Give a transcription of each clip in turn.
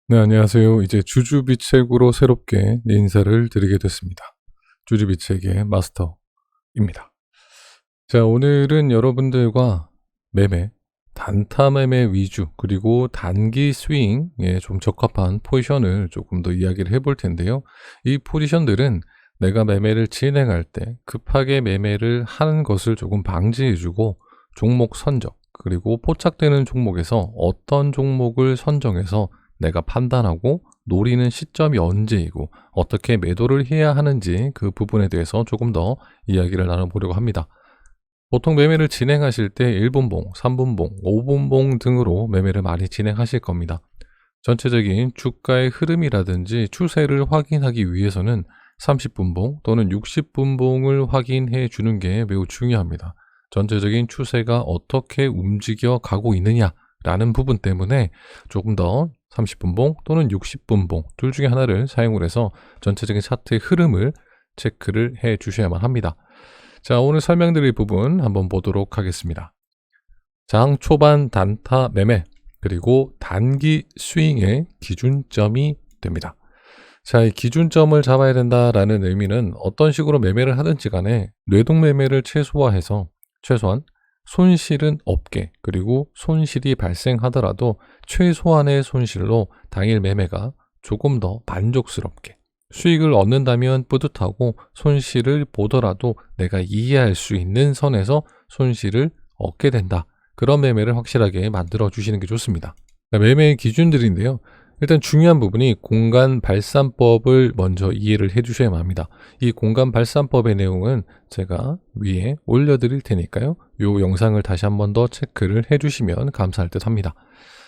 네, 안녕하세요. 이제 주주비책으로 새롭게 인사를 드리게 됐습니다. 주주비책의 마스터입니다. 자, 오늘은 여러분들과 매매, 단타 매매 위주, 그리고 단기 스윙에 좀 적합한 포지션을 조금 더 이야기를 해볼 텐데요. 이 포지션들은 내가 매매를 진행할 때 급하게 매매를 하는 것을 조금 방지해주고 종목 선정, 그리고 포착되는 종목에서 어떤 종목을 선정해서 내가 판단하고 노리는 시점이 언제이고 어떻게 매도를 해야 하는지 그 부분에 대해서 조금 더 이야기를 나눠보려고 합니다. 보통 매매를 진행하실 때 1분봉, 3분봉, 5분봉 등으로 매매를 많이 진행하실 겁니다. 전체적인 주가의 흐름이라든지 추세를 확인하기 위해서는 30분봉 또는 60분봉을 확인해 주는 게 매우 중요합니다. 전체적인 추세가 어떻게 움직여 가고 있느냐라는 부분 때문에 조금 더 30분봉 또는 60분봉 둘 중에 하나를 사용을 해서 전체적인 차트의 흐름을 체크를 해 주셔야만 합니다. 자, 오늘 설명드릴 부분 한번 보도록 하겠습니다. 장 초반 단타 매매, 그리고 단기 스윙의 기준점이 됩니다. 자, 이 기준점을 잡아야 된다라는 의미는 어떤 식으로 매매를 하든지 간에 뇌동 매매를 최소화해서 최소한 손실은 없게, 그리고 손실이 발생하더라도 최소한의 손실로 당일 매매가 조금 더 만족스럽게, 수익을 얻는다면 뿌듯하고 손실을 보더라도 내가 이해할 수 있는 선에서 손실을 얻게 된다. 그런 매매를 확실하게 만들어 주시는 게 좋습니다. 매매의 기준들인데요. 일단 중요한 부분이 공간 발산법을 먼저 이해를 해 주셔야만 합니다. 이 공간 발산법의 내용은 제가 위에 올려드릴 테니까요. 이 영상을 다시 한번 더 체크를 해 주시면 감사할 듯 합니다.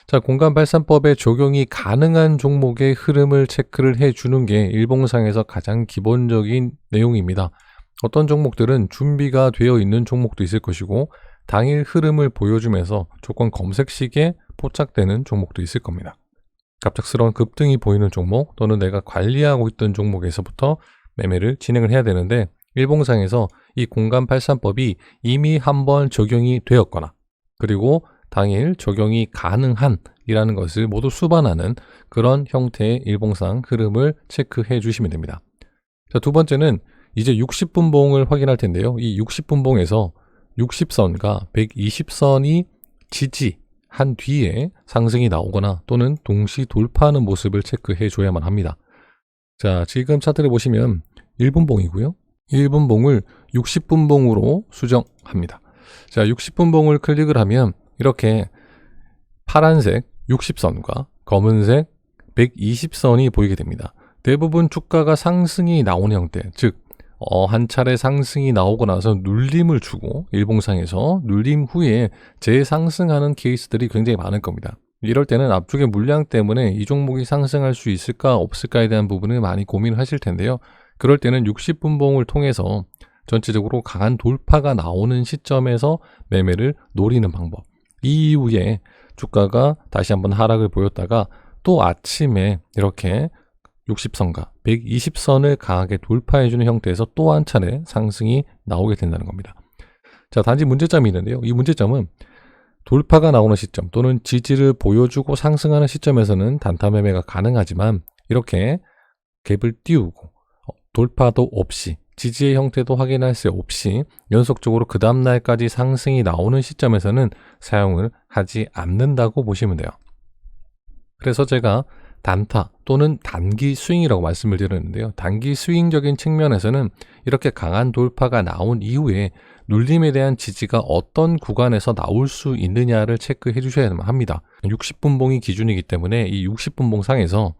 자, 공간 발산법에 적용이 가능한 종목의 흐름을 체크를 해 주는 게 일봉상에서 가장 기본적인 내용입니다. 어떤 종목들은 준비가 되어 있는 종목도 있을 것이고 당일 흐름을 보여주면서 조건 검색식에 포착되는 종목도 있을 겁니다. 갑작스러운 급등이 보이는 종목 또는 내가 관리하고 있던 종목에서부터 매매를 진행을 해야 되는데 일봉상에서 이 공간 발산법이 이미 한번 적용이 되었거나 그리고 당일 적용이 가능한 이라는 것을 모두 수반하는 그런 형태의 일봉상 흐름을 체크해 주시면 됩니다. 자, 두 번째는 이제 60분봉을 확인할 텐데요. 이 60분봉에서 60선과 120선이 지지한 뒤에 상승이 나오거나 또는 동시 돌파하는 모습을 체크해 줘야만 합니다. 자, 지금 차트를 보시면 1분봉이고요. 1분봉을 60분봉으로 수정합니다. 자, 60분봉을 클릭을 하면 이렇게 파란색 60선과 검은색 120선이 보이게 됩니다. 대부분 주가가 상승이 나오는 형태, 즉 한 차례 상승이 나오고 나서 눌림을 주고 일봉상에서 눌림 후에 재상승하는 케이스들이 굉장히 많을 겁니다. 이럴 때는 앞쪽의 물량 때문에 이 종목이 상승할 수 있을까 없을까에 대한 부분을 많이 고민을 하실 텐데요. 그럴 때는 60분봉을 통해서 전체적으로 강한 돌파가 나오는 시점에서 매매를 노리는 방법. 이 이후에 주가가 다시 한번 하락을 보였다가 또 아침에 이렇게 60선과 120선을 강하게 돌파해주는 형태에서 또 한 차례 상승이 나오게 된다는 겁니다. 자, 단지 문제점이 있는데요. 이 문제점은 돌파가 나오는 시점 또는 지지를 보여주고 상승하는 시점에서는 단타 매매가 가능하지만 이렇게 갭을 띄우고 돌파도 없이 지지의 형태도 확인할 수 없이 연속적으로 그 다음날까지 상승이 나오는 시점에서는 사용을 하지 않는다고 보시면 돼요. 그래서 제가 단타 또는 단기 스윙이라고 말씀을 드렸는데요. 단기 스윙적인 측면에서는 이렇게 강한 돌파가 나온 이후에 눌림에 대한 지지가 어떤 구간에서 나올 수 있느냐를 체크해 주셔야만 합니다. 60분봉이 기준이기 때문에 이 60분봉 상에서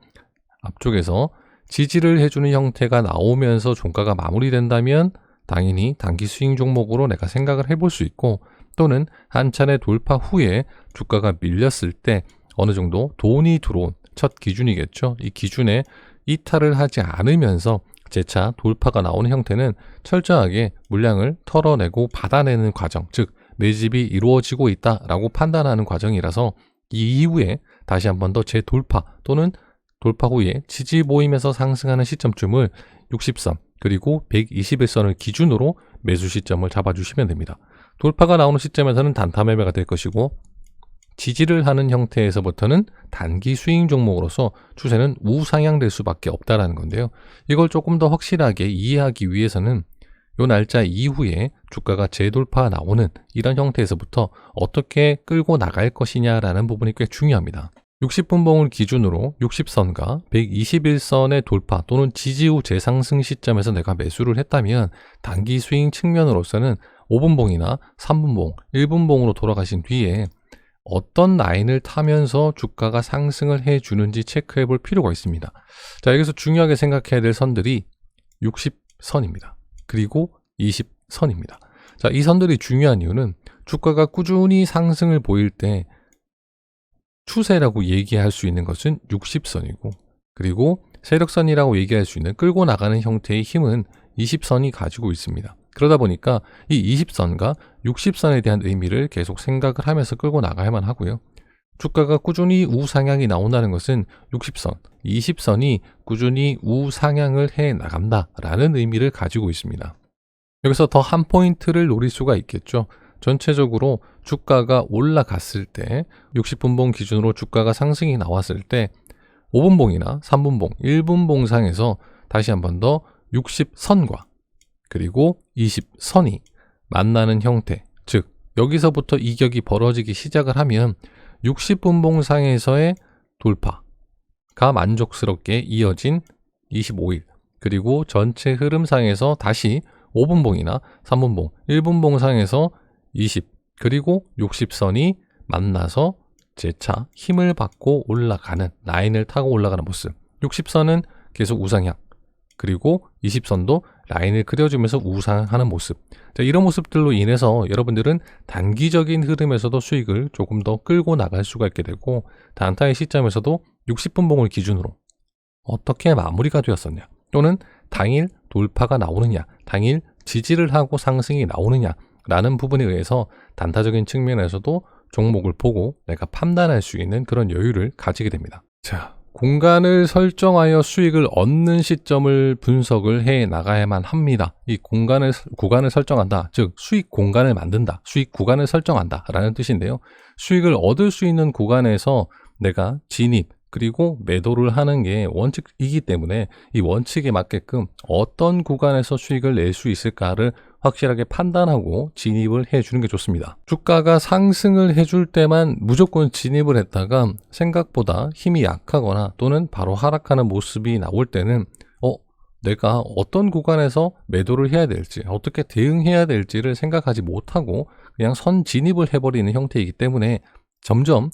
앞쪽에서 지지를 해주는 형태가 나오면서 종가가 마무리된다면 당연히 단기 스윙 종목으로 내가 생각을 해볼 수 있고 또는 한 차례 돌파 후에 주가가 밀렸을 때 어느 정도 돈이 들어온 첫 기준이겠죠. 이 기준에 이탈을 하지 않으면서 재차 돌파가 나오는 형태는 철저하게 물량을 털어내고 받아내는 과정, 즉 매집이 이루어지고 있다라고 판단하는 과정이라서 이 이후에 다시 한 번 더 재돌파 또는 돌파 후에 지지 모임에서 상승하는 시점쯤을 60선 그리고 121선을 기준으로 매수 시점을 잡아주시면 됩니다. 돌파가 나오는 시점에서는 단타 매매가 될 것이고 지지를 하는 형태에서부터는 단기 스윙 종목으로서 추세는 우상향될 수밖에 없다라는 건데요. 이걸 조금 더 확실하게 이해하기 위해서는 요 날짜 이후에 주가가 재돌파 나오는 이런 형태에서부터 어떻게 끌고 나갈 것이냐라는 부분이 꽤 중요합니다. 60분봉을 기준으로 60선과 121선의 돌파 또는 지지 후 재상승 시점에서 내가 매수를 했다면 단기 스윙 측면으로서는 5분봉이나 3분봉, 1분봉으로 돌아가신 뒤에 어떤 라인을 타면서 주가가 상승을 해주는지 체크해 볼 필요가 있습니다. 자, 여기서 중요하게 생각해야 될 선들이 60선입니다. 그리고 20선입니다. 자, 이 선들이 중요한 이유는 주가가 꾸준히 상승을 보일 때 추세라고 얘기할 수 있는 것은 60선이고, 그리고 세력선이라고 얘기할 수 있는 끌고 나가는 형태의 힘은 20선이 가지고 있습니다. 그러다 보니까 이 20선과 60선에 대한 의미를 계속 생각을 하면서 끌고 나가야만 하고요. 주가가 꾸준히 우상향이 나온다는 것은 60선, 20선이 꾸준히 우상향을 해 나간다라는 의미를 가지고 있습니다. 여기서 더 한 포인트를 노릴 수가 있겠죠. 전체적으로 주가가 올라갔을 때 60분봉 기준으로 주가가 상승이 나왔을 때 5분봉이나 3분봉, 1분봉 상에서 다시 한 번 더 60선과 그리고 20선이 만나는 형태, 즉 여기서부터 이격이 벌어지기 시작을 하면 60분봉 상에서의 돌파가 만족스럽게 이어진 25일, 그리고 전체 흐름상에서 다시 5분봉이나 3분봉, 1분봉 상에서 20, 그리고 60선이 만나서 재차 힘을 받고 올라가는, 라인을 타고 올라가는 모습. 60선은 계속 우상향, 그리고 20선도 라인을 그려주면서 우상하는 모습. 자, 이런 모습들로 인해서 여러분들은 단기적인 흐름에서도 수익을 조금 더 끌고 나갈 수가 있게 되고, 단타의 시점에서도 60분봉을 기준으로 어떻게 마무리가 되었었냐, 또는 당일 돌파가 나오느냐, 당일 지지를 하고 상승이 나오느냐 라는 부분에 의해서 단타적인 측면에서도 종목을 보고 내가 판단할 수 있는 그런 여유를 가지게 됩니다. 자, 공간을 설정하여 수익을 얻는 시점을 분석을 해 나가야만 합니다. 이 구간을 설정한다, 즉 수익 공간을 만든다, 수익 구간을 설정한다 라는 뜻인데요. 수익을 얻을 수 있는 구간에서 내가 진입 그리고 매도를 하는 게 원칙이기 때문에 이 원칙에 맞게끔 어떤 구간에서 수익을 낼 수 있을까를 확실하게 판단하고 진입을 해주는 게 좋습니다. 주가가 상승을 해줄 때만 무조건 진입을 했다가 생각보다 힘이 약하거나 또는 바로 하락하는 모습이 나올 때는 내가 어떤 구간에서 매도를 해야 될지, 어떻게 대응해야 될지를 생각하지 못하고 그냥 선 진입을 해버리는 형태이기 때문에 점점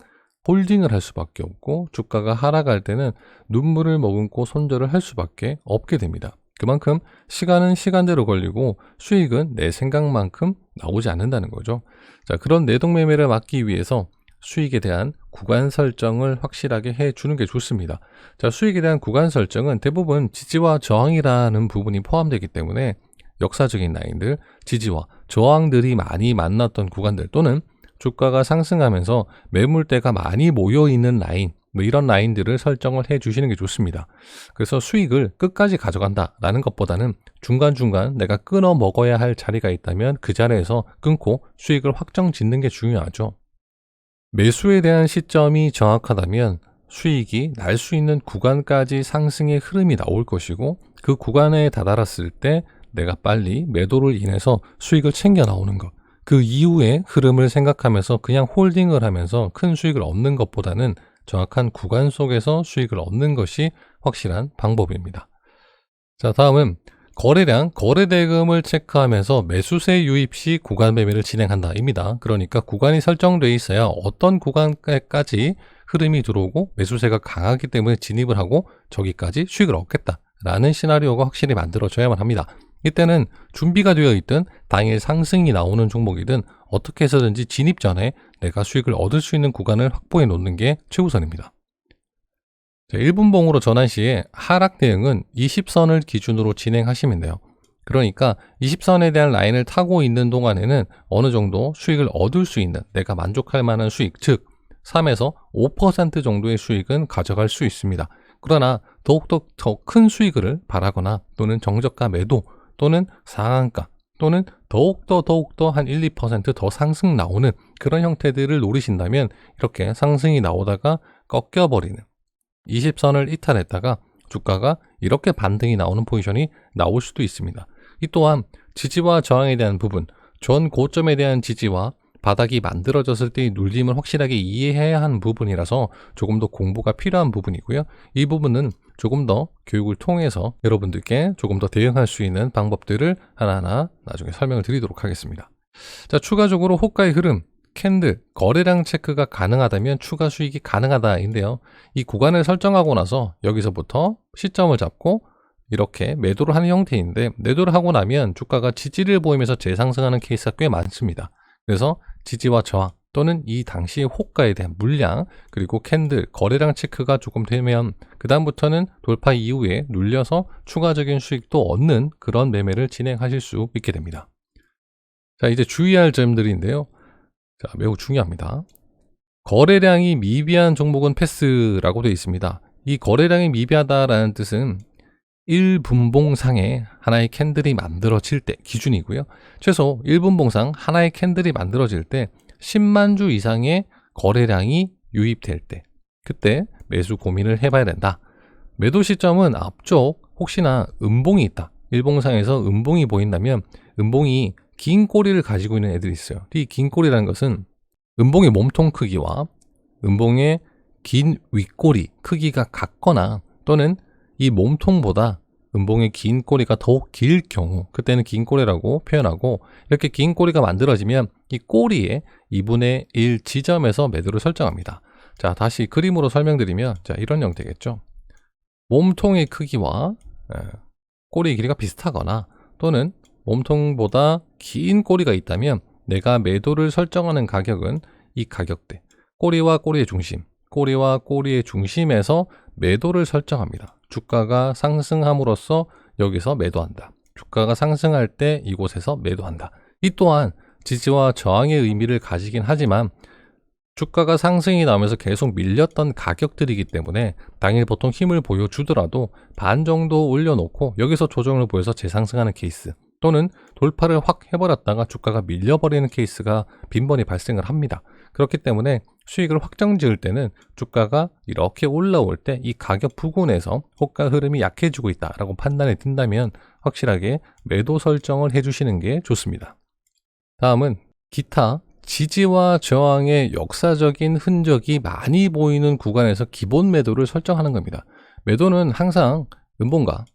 홀딩을 할 수밖에 없고, 주가가 하락할 때는 눈물을 머금고 손절을 할 수밖에 없게 됩니다. 그만큼 시간은 시간대로 걸리고 수익은 내 생각만큼 나오지 않는다는 거죠. 자, 그런 내동매매를 막기 위해서 수익에 대한 구간 설정을 확실하게 해주는 게 좋습니다. 자, 수익에 대한 구간 설정은 대부분 지지와 저항이라는 부분이 포함되기 때문에 역사적인 라인들, 지지와 저항들이 많이 만났던 구간들, 또는 주가가 상승하면서 매물대가 많이 모여있는 라인, 이런 라인들을 설정을 해 주시는 게 좋습니다. 그래서 수익을 끝까지 가져간다라는 것보다는 중간중간 내가 끊어 먹어야 할 자리가 있다면 그 자리에서 끊고 수익을 확정 짓는 게 중요하죠. 매수에 대한 시점이 정확하다면 수익이 날 수 있는 구간까지 상승의 흐름이 나올 것이고, 그 구간에 다다랐을 때 내가 빨리 매도를 인해서 수익을 챙겨 나오는 것, 그 이후의 흐름을 생각하면서 그냥 홀딩을 하면서 큰 수익을 얻는 것보다는 정확한 구간 속에서 수익을 얻는 것이 확실한 방법입니다. 자, 다음은 거래량, 거래대금을 체크하면서 매수세 유입 시 구간 매매를 진행한다입니다. 그러니까 구간이 설정되어 있어야 어떤 구간까지 흐름이 들어오고 매수세가 강하기 때문에 진입을 하고 저기까지 수익을 얻겠다라는 시나리오가 확실히 만들어져야만 합니다. 이때는 준비가 되어 있든 당일 상승이 나오는 종목이든 어떻게 해서든지 진입 전에 내가 수익을 얻을 수 있는 구간을 확보해 놓는 게 최우선입니다. 자, 1분봉으로 전환 시에 하락 대응은 20선을 기준으로 진행하시면 돼요. 그러니까 20선에 대한 라인을 타고 있는 동안에는 어느 정도 수익을 얻을 수 있는, 내가 만족할 만한 수익, 즉 3에서 5% 정도의 수익은 가져갈 수 있습니다. 그러나 더욱더 더 큰 수익을 바라거나 또는 정저가 매도 또는 상한가 또는 더욱더 한 1, 2% 더 상승 나오는 그런 형태들을 노리신다면 이렇게 상승이 나오다가 꺾여버리는 20선을 이탈했다가 주가가 이렇게 반등이 나오는 포지션이 나올 수도 있습니다. 이 또한 지지와 저항에 대한 부분, 전 고점에 대한 지지와 바닥이 만들어졌을 때의 눌림을 확실하게 이해해야 하는 부분이라서 조금 더 공부가 필요한 부분이고요. 이 부분은 조금 더 교육을 통해서 여러분들께 조금 더 대응할 수 있는 방법들을 하나하나 나중에 설명을 드리도록 하겠습니다. 자, 추가적으로 호가의 흐름, 캔들, 거래량 체크가 가능하다면 추가 수익이 가능하다인데요. 이 구간을 설정하고 나서 여기서부터 시점을 잡고 이렇게 매도를 하는 형태인데, 매도를 하고 나면 주가가 지지를 보이면서 재상승하는 케이스가 꽤 많습니다. 그래서 지지와 저항 또는 이 당시의 호가에 대한 물량, 그리고 캔들, 거래량 체크가 조금 되면 그 다음부터는 돌파 이후에 눌려서 추가적인 수익도 얻는 그런 매매를 진행하실 수 있게 됩니다. 자, 이제 주의할 점들인데요. 자, 매우 중요합니다. 거래량이 미비한 종목은 패스라고 되어 있습니다. 이 거래량이 미비하다라는 뜻은 1분봉상에 하나의 캔들이 만들어질 때 기준이고요. 최소 1분봉상 하나의 캔들이 만들어질 때 10만 주 이상의 거래량이 유입될 때, 그때 매수 고민을 해봐야 된다. 매도 시점은 앞쪽 혹시나 음봉이 있다, 일봉상에서 음봉이 보인다면, 음봉이 긴 꼬리를 가지고 있는 애들이 있어요. 이 긴 꼬리라는 것은 음봉의 몸통 크기와 음봉의 긴 윗꼬리 크기가 같거나, 또는 이 몸통보다 음봉의 긴 꼬리가 더욱 길 경우, 그때는 긴 꼬리라고 표현하고, 이렇게 긴 꼬리가 만들어지면 이 꼬리의 2분의 1 지점에서 매도를 설정합니다. 자, 다시 그림으로 설명드리면, 자, 이런 형태겠죠. 몸통의 크기와 꼬리의 길이가 비슷하거나, 또는 몸통보다 긴 꼬리가 있다면 내가 매도를 설정하는 가격은 이 가격대, 꼬리와 꼬리의 중심, 꼬리와 꼬리의 중심에서 매도를 설정합니다. 주가가 상승함으로써 여기서 매도한다. 주가가 상승할 때 이곳에서 매도한다. 이 또한 지지와 저항의 의미를 가지긴 하지만 주가가 상승이 나오면서 계속 밀렸던 가격들이기 때문에 당일 보통 힘을 보여주더라도 반 정도 올려놓고 여기서 조정을 보여서 재상승하는 케이스, 또는 돌파를 확 해버렸다가 주가가 밀려버리는 케이스가 빈번히 발생을 합니다. 그렇기 때문에 수익을 확정 지을 때는 주가가 이렇게 올라올 때 이 가격 부근에서 호가 흐름이 약해지고 있다라고 판단이 든다면 확실하게 매도 설정을 해주시는 게 좋습니다. 다음은 기타 지지와 저항의 역사적인 흔적이 많이 보이는 구간에서 기본 매도를 설정하는 겁니다. 매도는 항상 음봉가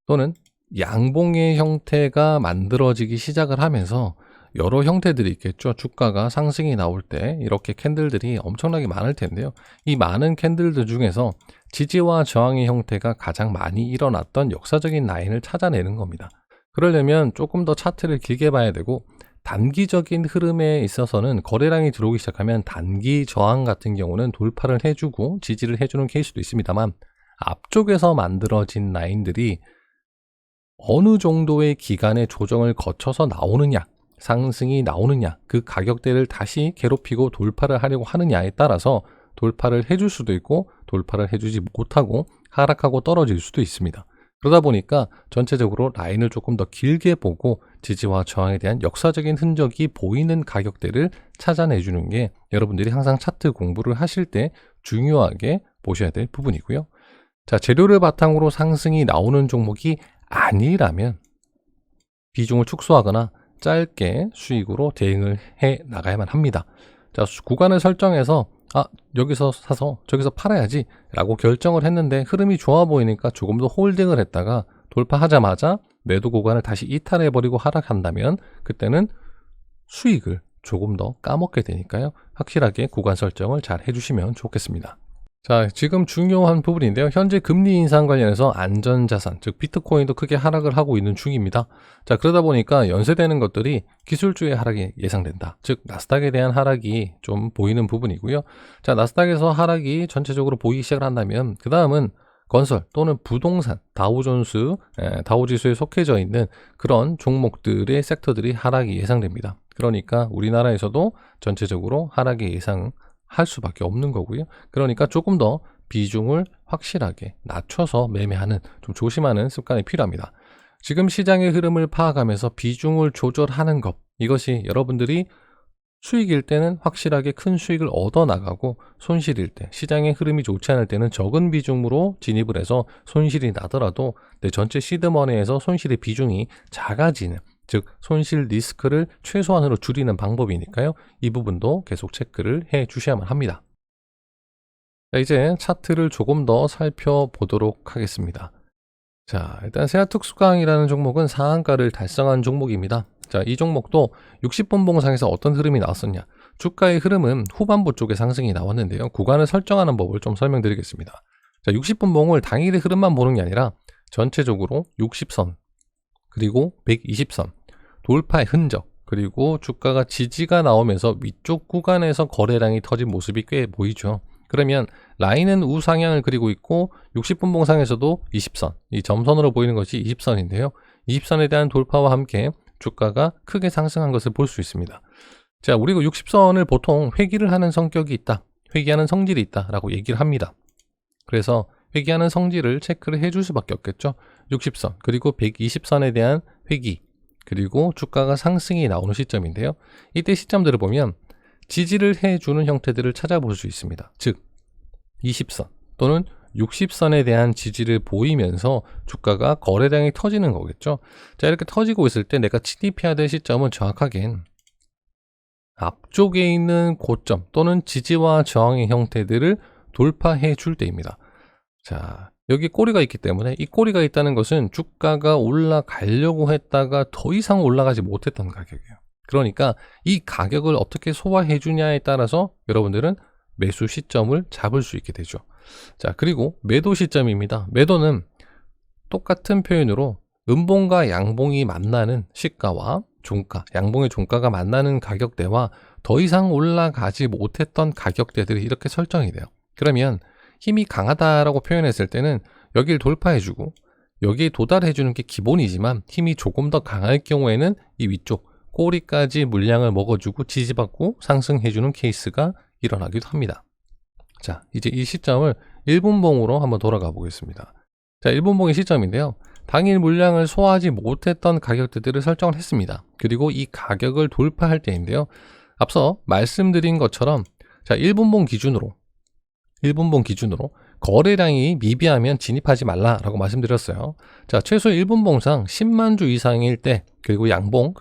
또는 양봉의 형태가 만들어지기 시작을 하면서 여러 형태들이 있겠죠. 주가가 상승이 나올 때 이렇게 캔들들이 엄청나게 많을 텐데요. 이 많은 캔들들 중에서 지지와 저항의 형태가 가장 많이 일어났던 역사적인 라인을 찾아내는 겁니다. 그러려면 조금 더 차트를 길게 봐야 되고, 단기적인 흐름에 있어서는 거래량이 들어오기 시작하면 단기 저항 같은 경우는 돌파를 해주고 지지를 해주는 케이스도 있습니다만, 앞쪽에서 만들어진 라인들이 어느 정도의 기간의 조정을 거쳐서 나오느냐, 상승이 나오느냐, 그 가격대를 다시 괴롭히고 돌파를 하려고 하느냐에 따라서 돌파를 해줄 수도 있고 돌파를 해주지 못하고 하락하고 떨어질 수도 있습니다. 그러다 보니까 전체적으로 라인을 조금 더 길게 보고 지지와 저항에 대한 역사적인 흔적이 보이는 가격대를 찾아내주는 게 여러분들이 항상 차트 공부를 하실 때 중요하게 보셔야 될 부분이고요. 자, 재료를 바탕으로 상승이 나오는 종목이 아니라면 비중을 축소하거나 짧게 수익으로 대응을 해 나가야만 합니다. 자, 구간을 설정해서 여기서 사서 저기서 팔아야지 라고 결정을 했는데 흐름이 좋아 보이니까 조금 더 홀딩을 했다가 돌파하자마자 매도 구간을 다시 이탈해버리고 하락한다면 그때는 수익을 조금 더 까먹게 되니까요. 확실하게 구간 설정을 잘 해주시면 좋겠습니다. 자, 지금 중요한 부분인데요. 현재 금리 인상 관련해서 안전자산, 즉 비트코인도 크게 하락을 하고 있는 중입니다. 자, 그러다 보니까 연쇄되는 것들이 기술주의 하락이 예상된다. 즉 나스닥에 대한 하락이 좀 보이는 부분이고요. 자, 나스닥에서 하락이 전체적으로 보이기 시작을 한다면 그 다음은 건설 또는 부동산, 다우존스, 다우지수에 속해져 있는 그런 종목들의 섹터들이 하락이 예상됩니다. 그러니까 우리나라에서도 전체적으로 하락이 예상할 수밖에 없는 거고요. 그러니까 조금 더 비중을 확실하게 낮춰서 매매하는, 좀 조심하는 습관이 필요합니다. 지금 시장의 흐름을 파악하면서 비중을 조절하는 것, 이것이 여러분들이 수익일 때는 확실하게 큰 수익을 얻어 나가고, 손실일 때, 시장의 흐름이 좋지 않을 때는 적은 비중으로 진입을 해서 손실이 나더라도 내 전체 시드머니에서 손실의 비중이 작아지는, 즉 손실 리스크를 최소한으로 줄이는 방법이니까요. 이 부분도 계속 체크를 해 주셔야만 합니다. 자, 이제 차트를 조금 더 살펴보도록 하겠습니다. 자, 일단 세아특수강이라는 종목은 상한가를 달성한 종목입니다. 자, 이 종목도 60분 봉상에서 어떤 흐름이 나왔었냐. 주가의 흐름은 후반부 쪽에 상승이 나왔는데요. 구간을 설정하는 법을 좀 설명드리겠습니다. 자, 60분 봉을 당일의 흐름만 보는 게 아니라 전체적으로 60선, 그리고 120선, 돌파의 흔적, 그리고 주가가 지지가 나오면서 위쪽 구간에서 거래량이 터진 모습이 꽤 보이죠. 그러면 라인은 우상향을 그리고 있고 60분 봉상에서도 20선, 이 점선으로 보이는 것이 20선인데요. 20선에 대한 돌파와 함께 주가가 크게 상승한 것을 볼 수 있습니다. 자, 우리가 60선을 보통 회귀를 하는 성격이 있다, 회귀하는 성질이 있다라고 얘기를 합니다. 그래서 회귀하는 성질을 체크를 해줄 수밖에 없겠죠. 60선, 그리고 120선에 대한 회귀, 그리고 주가가 상승이 나오는 시점인데요. 이때 시점들을 보면 지지를 해주는 형태들을 찾아볼 수 있습니다. 즉 20선 또는 60선에 대한 지지를 보이면서 주가가 거래량이 터지는 거겠죠. 자, 이렇게 터지고 있을 때 내가 진입해야 될 시점은 정확하게 앞쪽에 있는 고점 또는 지지와 저항의 형태들을 돌파해 줄 때입니다. 자, 여기 꼬리가 있기 때문에, 이 꼬리가 있다는 것은 주가가 올라가려고 했다가 더 이상 올라가지 못했던 가격이에요. 그러니까 이 가격을 어떻게 소화해 주냐에 따라서 여러분들은 매수 시점을 잡을 수 있게 되죠. 자, 그리고 매도 시점입니다. 매도는 똑같은 표현으로 음봉과 양봉이 만나는 시가와 종가, 양봉의 종가가 만나는 가격대와 더 이상 올라가지 못했던 가격대들이 이렇게 설정이 돼요. 그러면 힘이 강하다라고 표현했을 때는 여기를 돌파해주고 여기에 도달해주는 게 기본이지만, 힘이 조금 더 강할 경우에는 이 위쪽 꼬리까지 물량을 먹어주고 지지받고 상승해주는 케이스가 일어나기도 합니다. 자, 이제 이 시점을 1분봉으로 한번 돌아가 보겠습니다. 자, 1분봉의 시점인데요. 당일 물량을 소화하지 못했던 가격대들을 설정을 했습니다. 그리고 이 가격을 돌파할 때인데요. 앞서 말씀드린 것처럼, 자, 1분봉 기준으로 거래량이 미비하면 진입하지 말라라고 말씀드렸어요. 자, 최소 1분봉상 10만 주 이상일 때, 그리고 양봉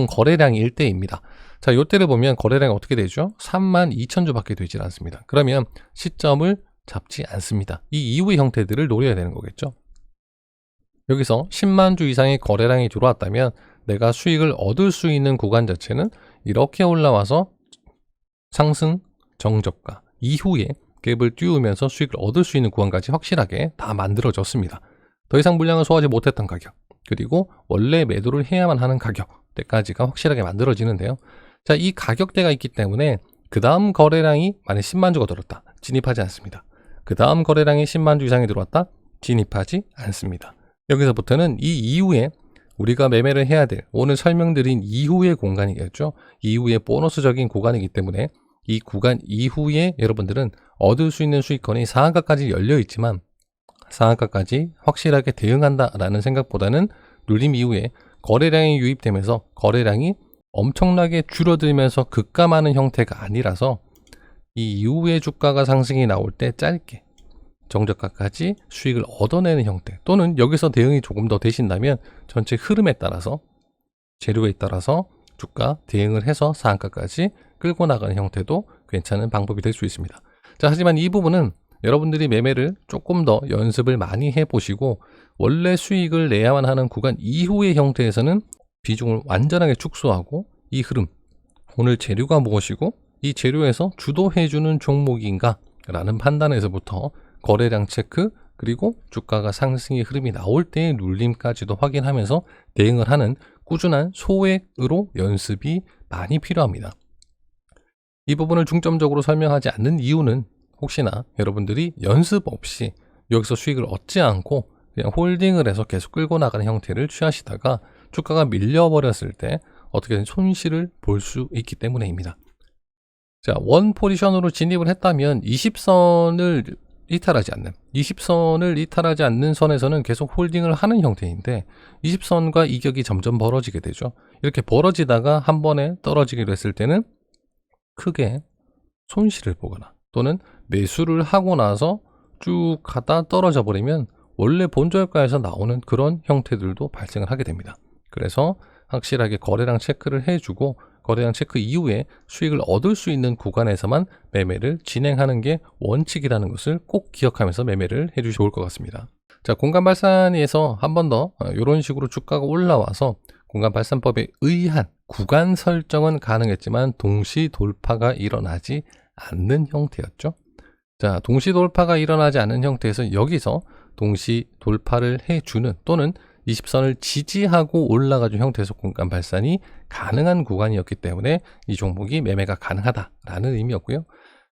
거래량일 때입니다. 자, 이때를 보면 거래량이 어떻게 되죠? 3만 2천 주밖에 되질 않습니다. 그러면 시점을 잡지 않습니다. 이 이후의 형태들을 노려야 되는 거겠죠. 여기서 10만 주 이상의 거래량이 들어왔다면 내가 수익을 얻을 수 있는 구간 자체는 이렇게 올라와서 상승 정저가 이후에 갭을 띄우면서 수익을 얻을 수 있는 구간까지 확실하게 다 만들어졌습니다. 더 이상 물량을 소화하지 못했던 가격, 그리고 원래 매도를 해야만 하는 가격대까지가 확실하게 만들어지는데요. 자, 이 가격대가 있기 때문에 그 다음 거래량이 만약 10만 주가 들었다, 진입하지 않습니다. 그 다음 거래량이 10만 주 이상이 들어왔다, 진입하지 않습니다. 여기서부터는 이 이후에 우리가 매매를 해야 될, 오늘 설명드린 이후의 공간이겠죠. 이후의 보너스적인 구간이기 때문에 이 구간 이후에 여러분들은 얻을 수 있는 수익권이 상한가까지 열려 있지만, 상한가까지 확실하게 대응한다라는 생각보다는 눌림 이후에 거래량이 유입되면서 거래량이 엄청나게 줄어들면서 급감하는 형태가 아니라서, 이 이후에 주가가 상승이 나올 때 짧게 정저가까지 수익을 얻어내는 형태, 또는 여기서 대응이 조금 더 되신다면 전체 흐름에 따라서, 재료에 따라서 주가 대응을 해서 상한가까지 끌고 나가는 형태도 괜찮은 방법이 될 수 있습니다. 자, 하지만 이 부분은 여러분들이 매매를 조금 더 연습을 많이 해보시고 원래 수익을 내야만 하는 구간 이후의 형태에서는 비중을 완전하게 축소하고, 이 흐름, 오늘 재료가 무엇이고 이 재료에서 주도해주는 종목인가 라는 판단에서부터 거래량 체크, 그리고 주가가 상승의 흐름이 나올 때의 눌림까지도 확인하면서 대응을 하는 꾸준한 소액으로 연습이 많이 필요합니다. 이 부분을 중점적으로 설명하지 않는 이유는 혹시나 여러분들이 연습 없이 여기서 수익을 얻지 않고 그냥 홀딩을 해서 계속 끌고 나가는 형태를 취하시다가 주가가 밀려버렸을 때 어떻게든 손실을 볼 수 있기 때문입니다. 자, 원 포지션으로 진입을 했다면 20선을 이탈하지 않는, 20선을 이탈하지 않는 선에서는 계속 홀딩을 하는 형태인데 20선과 이격이 점점 벌어지게 되죠. 이렇게 벌어지다가 한 번에 떨어지게 됐을 때는 크게 손실을 보거나 또는 매수를 하고 나서 쭉 가다 떨어져 버리면 원래 본저가에서 나오는 그런 형태들도 발생을 하게 됩니다. 그래서 확실하게 거래량 체크를 해주고 거래량 체크 이후에 수익을 얻을 수 있는 구간에서만 매매를 진행하는 게 원칙이라는 것을 꼭 기억하면서 매매를 해주시면 좋을 것 같습니다. 자, 공간발산에서 한 번 더 이런 식으로 주가가 올라와서 공간발산법에 의한 구간 설정은 가능했지만 동시 돌파가 일어나지 않는 형태였죠. 자, 동시 돌파가 일어나지 않는 형태에서 여기서 동시 돌파를 해주는 또는 20선을 지지하고 올라가준 형태에서 공간 발산이 가능한 구간이었기 때문에 이 종목이 매매가 가능하다라는 의미였고요.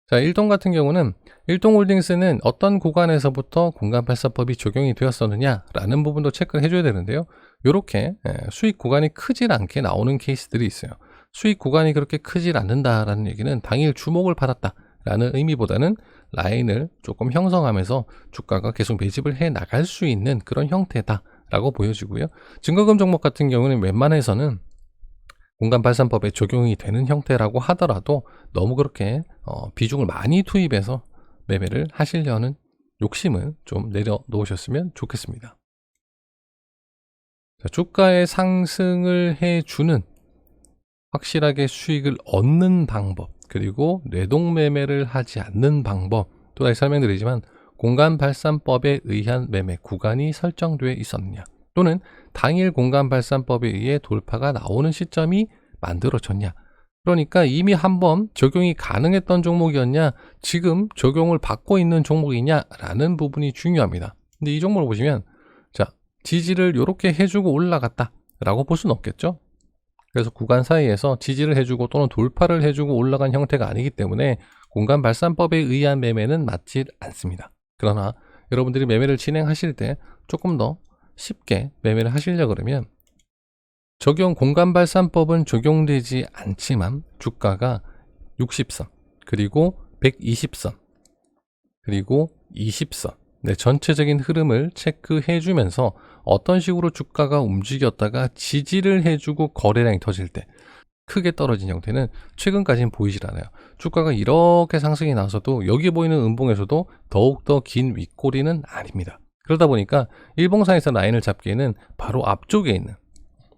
자, 일동 같은 경우는 일동홀딩스는 어떤 구간에서부터 공간 발산법이 적용이 되었었느냐라는 부분도 체크를 해줘야 되는데요. 이렇게 수익 구간이 크질 않게 나오는 케이스들이 있어요. 수익 구간이 그렇게 크질 않는다라는 얘기는 당일 주목을 받았다라는 의미보다는 라인을 조금 형성하면서 주가가 계속 매집을 해 나갈 수 있는 그런 형태다 라고 보여지고요. 증거금 종목 같은 경우는 웬만해서는 공간발산법에 적용이 되는 형태라고 하더라도 너무 그렇게 비중을 많이 투입해서 매매를 하시려는 욕심은 좀 내려놓으셨으면 좋겠습니다. 자, 주가의 상승을 해주는 확실하게 수익을 얻는 방법, 그리고 뇌동매매를 하지 않는 방법, 또다시 설명드리지만 공간발산법에 의한 매매 구간이 설정되어 있었느냐, 또는 당일 공간발산법에 의해 돌파가 나오는 시점이 만들어졌냐, 그러니까 이미 한번 적용이 가능했던 종목이었냐, 지금 적용을 받고 있는 종목이냐 라는 부분이 중요합니다. 근데 이 종목을 보시면 자, 지지를 이렇게 해주고 올라갔다 라고 볼 수는 없겠죠. 그래서 구간 사이에서 지지를 해주고 또는 돌파를 해주고 올라간 형태가 아니기 때문에 공간발산법에 의한 매매는 맞지 않습니다. 그러나 여러분들이 매매를 진행하실 때 조금 더 쉽게 매매를 하시려고 그러면 공간발산법은 적용되지 않지만 주가가 60선, 그리고 120선, 그리고 20선, 전체적인 흐름을 체크해 주면서 어떤 식으로 주가가 움직였다가 지지를 해주고 거래량이 터질 때 크게 떨어진 형태는 최근까지는 보이질 않아요. 주가가 이렇게 상승이 나서도 여기 보이는 음봉에서도 더욱더 긴 윗꼬리는 아닙니다. 그러다 보니까 일봉상에서 라인을 잡기에는 바로 앞쪽에 있는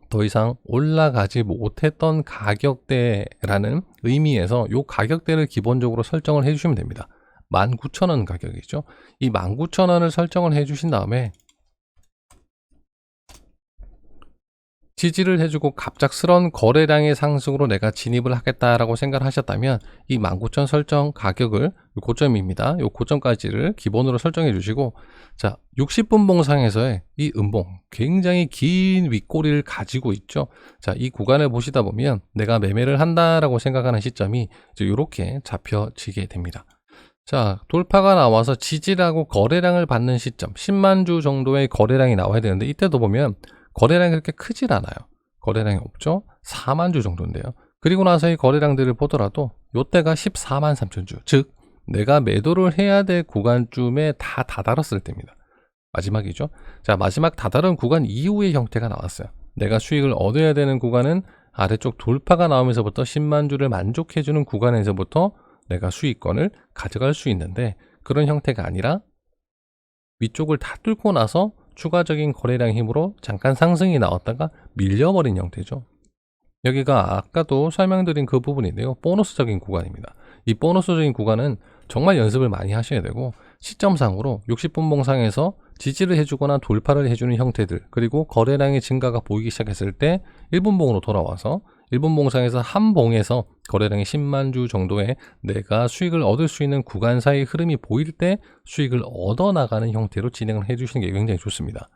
더 이상 올라가지 못했던 가격대라는 의미에서 이 가격대를 기본적으로 설정을 해주시면 됩니다. 19,000원 가격이죠. 이 19,000원을 설정을 해주신 다음에 지지를 해주고 갑작스런 거래량의 상승으로 내가 진입을 하겠다라고 생각을 하셨다면 이 19,000 설정 가격을 고점입니다. 이 고점까지를 기본으로 설정해 주시고, 자, 60분 봉상에서의 이 음봉 굉장히 긴 윗꼬리를 가지고 있죠. 자, 이 구간을 보시다 보면 내가 매매를 한다라고 생각하는 시점이 이렇게 잡혀지게 됩니다. 자, 돌파가 나와서 지지를 하고 거래량을 받는 시점 10만 주 정도의 거래량이 나와야 되는데 이때도 보면 거래량이 그렇게 크질 않아요. 거래량이 없죠. 4만 주 정도인데요. 그리고 나서 이 거래량들을 보더라도 이때가 14만 3천 주, 즉 내가 매도를 해야 될 구간쯤에 다 다다랐을 때입니다. 마지막이죠. 자, 마지막 다다른 구간 이후의 형태가 나왔어요. 내가 수익을 얻어야 되는 구간은 아래쪽 돌파가 나오면서부터 10만 주를 만족해주는 구간에서부터 내가 수익권을 가져갈 수 있는데 그런 형태가 아니라 위쪽을 다 뚫고 나서 추가적인 거래량 힘으로 잠깐 상승이 나왔다가 밀려버린 형태죠. 여기가 아까도 설명드린 그 부분인데요. 보너스적인 구간입니다. 이 보너스적인 구간은 정말 연습을 많이 하셔야 되고 시점상으로 60분 봉상에서 지지를 해주거나 돌파를 해주는 형태들, 그리고 거래량의 증가가 보이기 시작했을 때 1분 봉으로 돌아와서 1분 봉상에서 한 봉에서 거래량이 10만 주 정도의 내가 수익을 얻을 수 있는 구간 사이 흐름이 보일 때 수익을 얻어 나가는 형태로 진행을 해주시는 게 굉장히 좋습니다.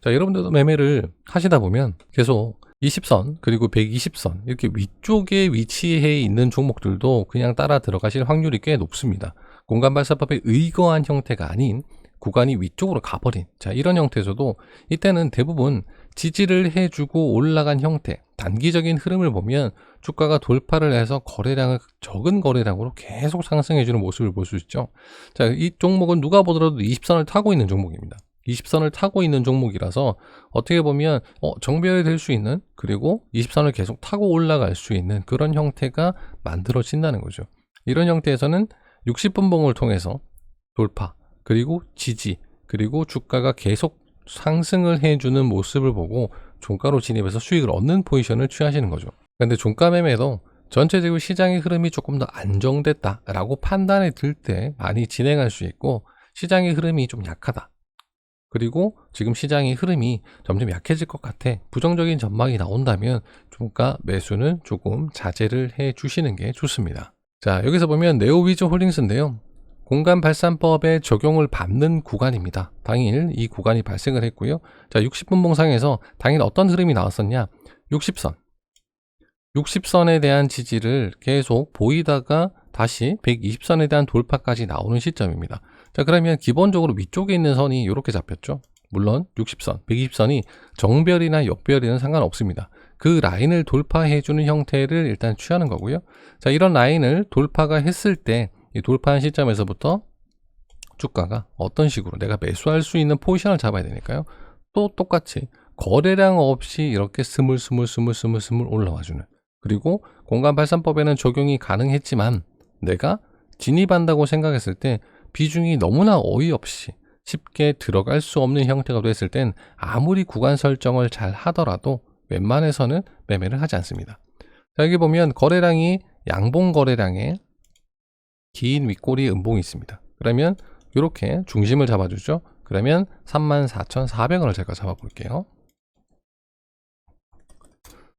자, 여러분들도 매매를 하시다 보면 계속 20선 그리고 120선 이렇게 위쪽에 위치해 있는 종목들도 그냥 따라 들어가실 확률이 꽤 높습니다. 공간발산법에 의거한 형태가 아닌 구간이 위쪽으로 가버린, 자, 이런 형태에서도 이때는 대부분 지지를 해주고 올라간 형태, 단기적인 흐름을 보면 주가가 돌파를 해서 거래량을 적은 거래량으로 계속 상승해주는 모습을 볼 수 있죠. 자, 이 종목은 누가 보더라도 20선을 타고 있는 종목입니다. 20선을 타고 있는 종목이라서 어떻게 보면 정배열이 될 수 있는, 그리고 20선을 계속 타고 올라갈 수 있는 그런 형태가 만들어진다는 거죠. 이런 형태에서는 60분봉을 통해서 돌파, 그리고 지지, 그리고 주가가 계속 상승을 해주는 모습을 보고 종가로 진입해서 수익을 얻는 포지션을 취하시는 거죠. 근데 종가 매매도 전체적으로 시장의 흐름이 조금 더 안정됐다라고 판단이 들 때 많이 진행할 수 있고, 시장의 흐름이 좀 약하다, 그리고 지금 시장의 흐름이 점점 약해질 것 같아, 부정적인 전망이 나온다면 종가 매수는 조금 자제를 해 주시는 게 좋습니다. 자, 여기서 보면 네오위즈 홀딩스인데요, 공간 발산법의 적용을 받는 구간입니다. 당일 이 구간이 발생을 했고요. 자, 60분봉상에서 당일 어떤 흐름이 나왔었냐, 60선에 대한 지지를 계속 보이다가 다시 120선에 대한 돌파까지 나오는 시점입니다. 자, 그러면 기본적으로 위쪽에 있는 선이 이렇게 잡혔죠. 물론 60선, 120선이 정별이나 역별이는 상관없습니다. 그 라인을 돌파해주는 형태를 일단 취하는 거고요. 자, 이런 라인을 돌파가 했을 때 이 돌파한 시점에서부터 주가가 어떤 식으로 내가 매수할 수 있는 포지션을 잡아야 되니까요. 또 똑같이 거래량 없이 이렇게 스물스물 올라와주는, 그리고 공간 발산법에는 적용이 가능했지만 내가 진입한다고 생각했을 때 비중이 너무나 어이없이 쉽게 들어갈 수 없는 형태가 됐을 땐 아무리 구간 설정을 잘 하더라도 웬만해서는 매매를 하지 않습니다. 자, 여기 보면 거래량이 양봉 거래량에 긴 윗꼬리 음봉이 있습니다. 그러면 이렇게 중심을 잡아주죠. 그러면 34,400원을 제가 잡아볼게요.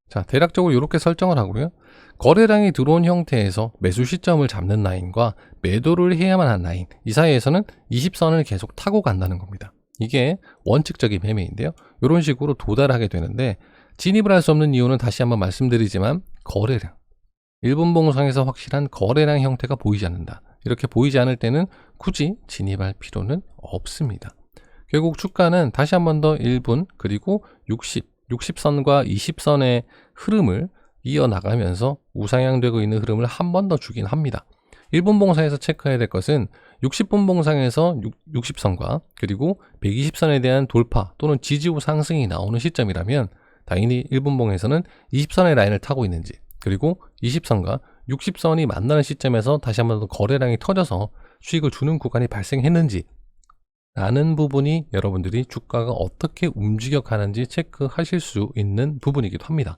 자, 대략적으로 이렇게 설정을 하고요. 거래량이 들어온 형태에서 매수 시점을 잡는 라인과 매도를 해야만 한 라인, 이 사이에서는 20선을 계속 타고 간다는 겁니다. 이게 원칙적인 매매인데요. 이런 식으로 도달하게 되는데, 진입을 할 수 없는 이유는 다시 한번 말씀드리지만 거래량, 1분봉상에서 확실한 거래량 형태가 보이지 않는다. 이렇게 보이지 않을 때는 굳이 진입할 필요는 없습니다. 결국 주가는 다시 한번 더 1분 그리고 60선과 20선의 흐름을 이어나가면서 우상향되고 있는 흐름을 한 번 더 주긴 합니다. 1분봉상에서 체크해야 될 것은 60분봉상에서 60선과 그리고 120선에 대한 돌파 또는 지지 후 상승이 나오는 시점이라면 당연히 1분봉에서는 20선의 라인을 타고 있는지, 그리고 20선과 60선이 만나는 시점에서 다시 한번 더 거래량이 터져서 수익을 주는 구간이 발생했는지 라는 부분이 여러분들이 주가가 어떻게 움직여 가는지 체크하실 수 있는 부분이기도 합니다.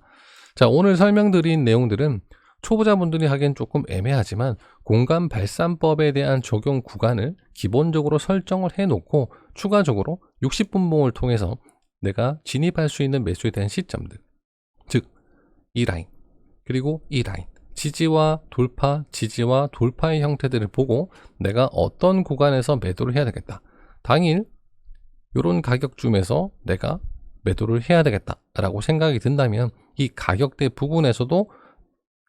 자, 오늘 설명드린 내용들은 초보자분들이 하기엔 조금 애매하지만 공간 발산법에 대한 적용 구간을 기본적으로 설정을 해놓고 추가적으로 60분봉을 통해서 내가 진입할 수 있는 매수에 대한 시점들, 즉 이 라인 그리고 이 라인, 지지와 돌파, 지지와 돌파의 형태들을 보고 내가 어떤 구간에서 매도를 해야 되겠다, 당일 이런 가격쯤에서 내가 매도를 해야 되겠다 라고 생각이 든다면 이 가격대 부분에서도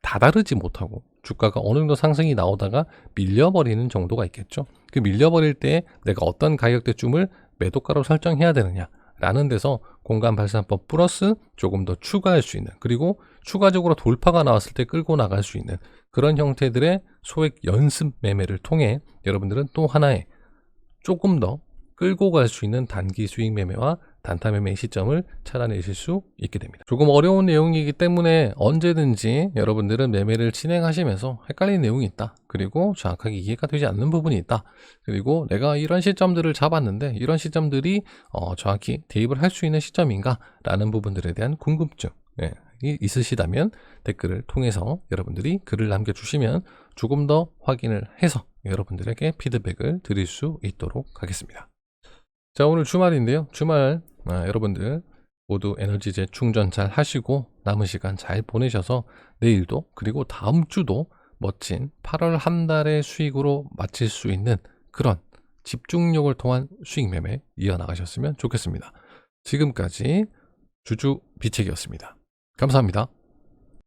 다다르지 못하고 주가가 어느 정도 상승이 나오다가 밀려버리는 정도가 있겠죠. 그 밀려버릴 때 내가 어떤 가격대쯤을 매도가로 설정해야 되느냐 라는 데서 공간 발산법 플러스 조금 더 추가할 수 있는, 그리고 추가적으로 돌파가 나왔을 때 끌고 나갈 수 있는 그런 형태들의 소액 연습 매매를 통해 여러분들은 또 하나의 조금 더 끌고 갈 수 있는 단기 수익 매매와 단타 매매의 시점을 찾아내실 수 있게 됩니다. 조금 어려운 내용이기 때문에 언제든지 여러분들은 매매를 진행하시면서 헷갈리는 내용이 있다, 그리고 정확하게 이해가 되지 않는 부분이 있다, 그리고 내가 이런 시점들을 잡았는데 이런 시점들이 정확히 대입을 할 수 있는 시점인가 라는 부분들에 대한 궁금증 있으시다면 댓글을 통해서 여러분들이 글을 남겨주시면 조금 더 확인을 해서 여러분들에게 피드백을 드릴 수 있도록 하겠습니다. 자, 오늘 주말인데요. 주말 여러분들 모두 에너지 재충전 잘 하시고 남은 시간 잘 보내셔서 내일도 그리고 다음 주도 멋진 8월 한 달의 수익으로 마칠 수 있는 그런 집중력을 통한 수익 매매 이어나가셨으면 좋겠습니다. 지금까지 주주 비책이었습니다. 감사합니다.